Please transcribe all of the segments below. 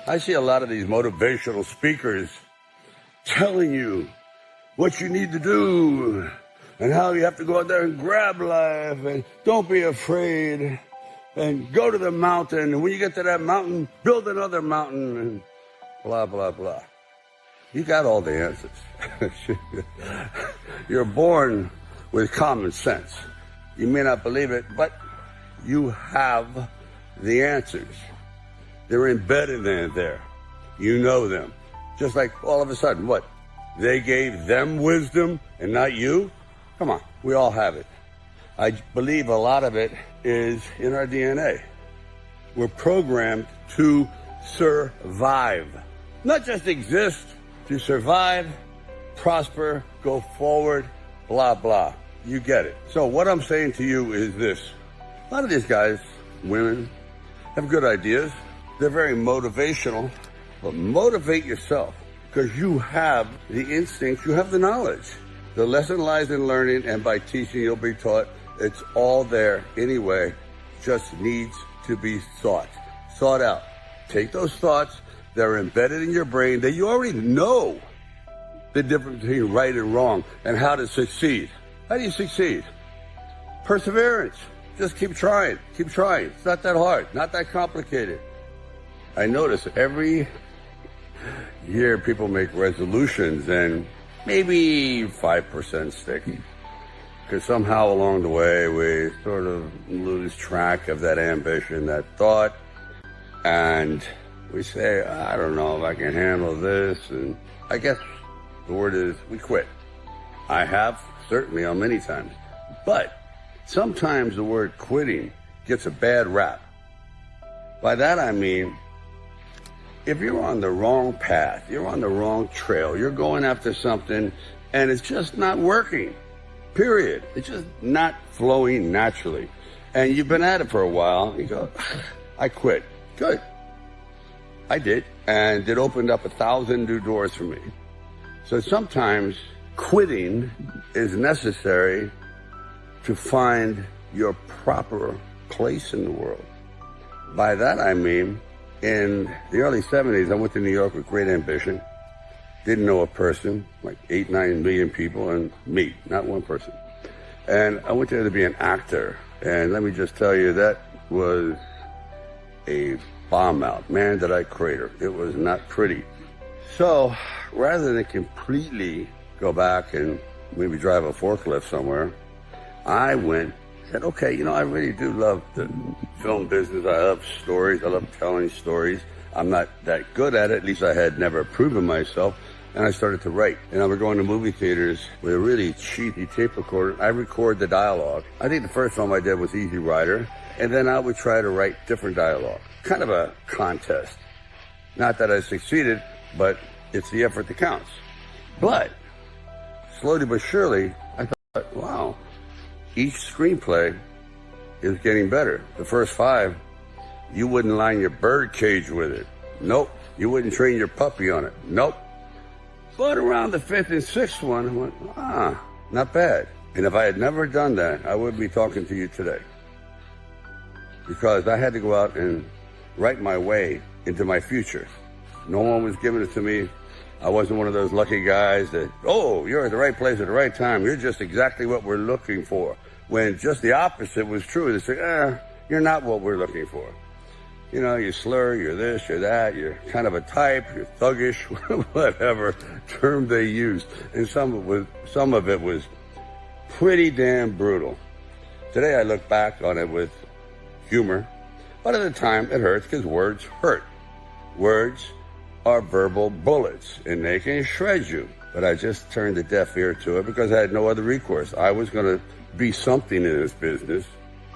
I see a lot of these motivational speakers telling you what you need to do and how you have to go out there and grab life and don't be afraid and go to the mountain. And when you get to that mountain, build another mountain and blah, blah, blah. You got all the answers. You're born with common sense. You may not believe it, but you have the answers. They're embedded in there. You know them. Just like all of a sudden, what? They gave them wisdom and not you? Come on, we all have it. I believe a lot of it is in our DNA. We're programmed to survive. Not just exist, to survive, prosper, go forward, blah, blah. You get it. So what I'm saying to you is this. A lot of these guys, women, have good ideas. They're very motivational, but motivate yourself because you have the instincts, you have the knowledge. The lesson lies in learning, and by teaching, you'll be taught. It's all there anyway, just needs to be sought out. Take those thoughts, they're embedded in your brain, that you already know the difference between right and wrong and how to succeed. How do you succeed? Perseverance. Just keep trying. Keep trying. It's not that hard, not that complicated. I notice every year people make resolutions and maybe 5% stick. Because somehow along the way we sort of lose track of that ambition, that thought, and we say, I don't know if I can handle this, and I guess the word is we quit. I have, certainly on many times. But sometimes the word quitting gets a bad rap. By that I mean, if you're on the wrong path, you're on the wrong trail, you're going after something and it's just not working, period. It's just not flowing naturally. And you've been at it for a while, you go, I quit. Good. I did. And it opened up 1,000 new doors for me. So sometimes quitting is necessary to find your proper place in the world. By that I mean, in the early 70s, I went to New York with great ambition. Didn't know a person, like 8-9 million people, and me, not one person. And I went there to be an actor. And let me just tell you, that was a bomb out. Man, did I crater. It was not pretty. So rather than completely go back and maybe drive a forklift somewhere, I said, okay, I really do love the film business. I love stories. I love telling stories. I'm not that good at it. At least I had never proven myself. And I started to write. And I would go into movie theaters with a really cheapy tape recorder. I record the dialogue. I think the first film I did was Easy Rider. And then I would try to write different dialogue. Kind of a contest. Not that I succeeded, but it's the effort that counts. But slowly but surely, I thought, wow, each screenplay is getting better. The first 5, you wouldn't line your bird cage with it. Nope. You wouldn't train your puppy on it. Nope. But around the 5th and 6th one, I went, not bad. And if I had never done that, I wouldn't be talking to you today. Because I had to go out and write my way into my future. No one was giving it to me. I wasn't one of those lucky guys that, you're at the right place at the right time. You're just exactly what we're looking for. When just the opposite was true. They say, you're not what we're looking for. You slur, you're this, you're that, you're kind of a type, you're thuggish, whatever term they used. And some of it was pretty damn brutal. Today I look back on it with humor, but at the time it hurts because words hurt. Words are verbal bullets, and they can shred you. But I just turned a deaf ear to it because I had no other recourse. I was going to be something in this business.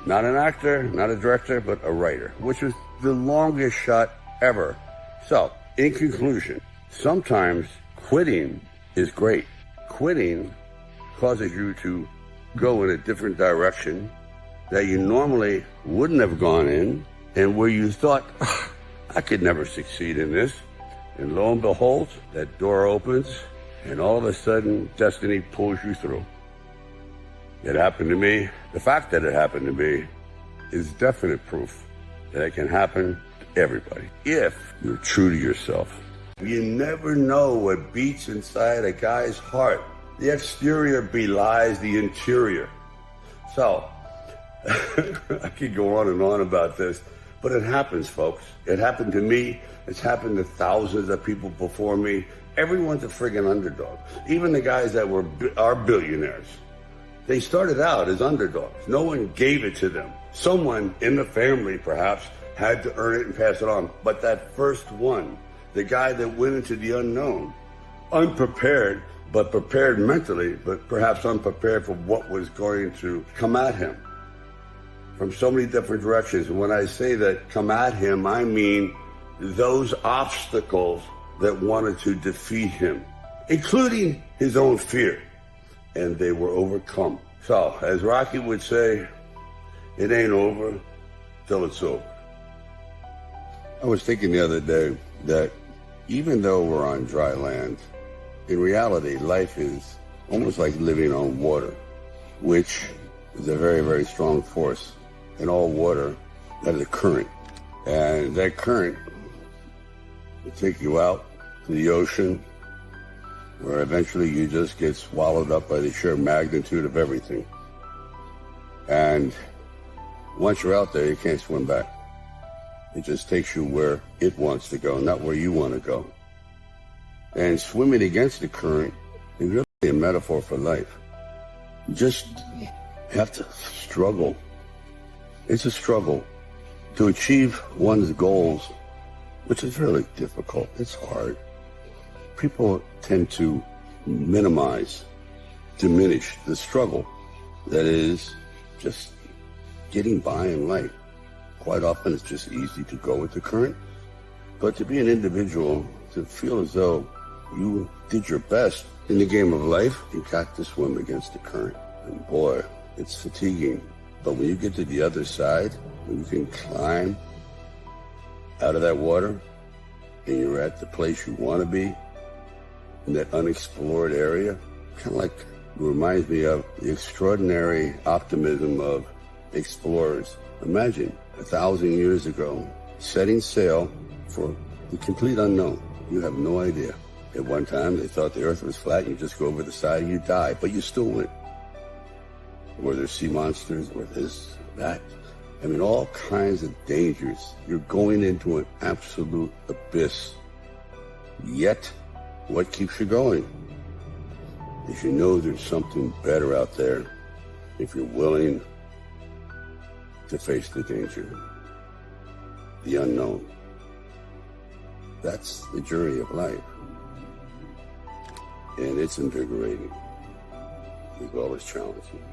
Not an actor, not a director, but a writer, which was the longest shot ever. So, in conclusion, sometimes quitting is great. Quitting causes you to go in a different direction that you normally wouldn't have gone in, and where you thought, I could never succeed in this. And lo and behold, that door opens, and all of a sudden, destiny pulls you through. It happened to me. The fact that it happened to me is definite proof that it can happen to everybody, if you're true to yourself. You never know what beats inside a guy's heart. The exterior belies the interior. So, I could go on and on about this, but it happens, folks. It happened to me. It's happened to thousands of people before me. Everyone's a friggin' underdog. Even the guys that are billionaires. They started out as underdogs. No one gave it to them. Someone in the family, perhaps, had to earn it and pass it on. But that first one, the guy that went into the unknown, unprepared, but prepared mentally, but perhaps unprepared for what was going to come at him from so many different directions. And when I say that come at him, I mean those obstacles that wanted to defeat him, including his own fear, and they were overcome. So, as Rocky would say, it ain't over till it's over. I was thinking the other day that even though we're on dry land, in reality, life is almost like living on water, which is a very, very strong force. In all water, that is a current. And that current will take you out to the ocean, where eventually you just get swallowed up by the sheer magnitude of everything. And once you're out there, you can't swim back. It just takes you where it wants to go, not where you want to go. And swimming against the current is really a metaphor for life. You just have to struggle. It's a struggle to achieve one's goals, which is really difficult. It's hard. People tend to minimize, diminish the struggle that is just getting by in life. Quite often it's just easy to go with the current, but to be an individual, to feel as though you did your best in the game of life, you got to swim against the current. And boy, it's fatiguing. But when you get to the other side, when you can climb out of that water and you're at the place you want to be, in that unexplored area, kind of like, it reminds me of the extraordinary optimism of explorers. Imagine 1,000 years ago, setting sail for the complete unknown. You have no idea. At one time, they thought the earth was flat. You just go over the side and you die, but you still went. Were there sea monsters? Were this, that? I mean, all kinds of dangers. You're going into an absolute abyss. Yet, what keeps you going? Is you know there's something better out there if you're willing to face the danger, the unknown. That's the journey of life. And it's invigorating. It's always challenging.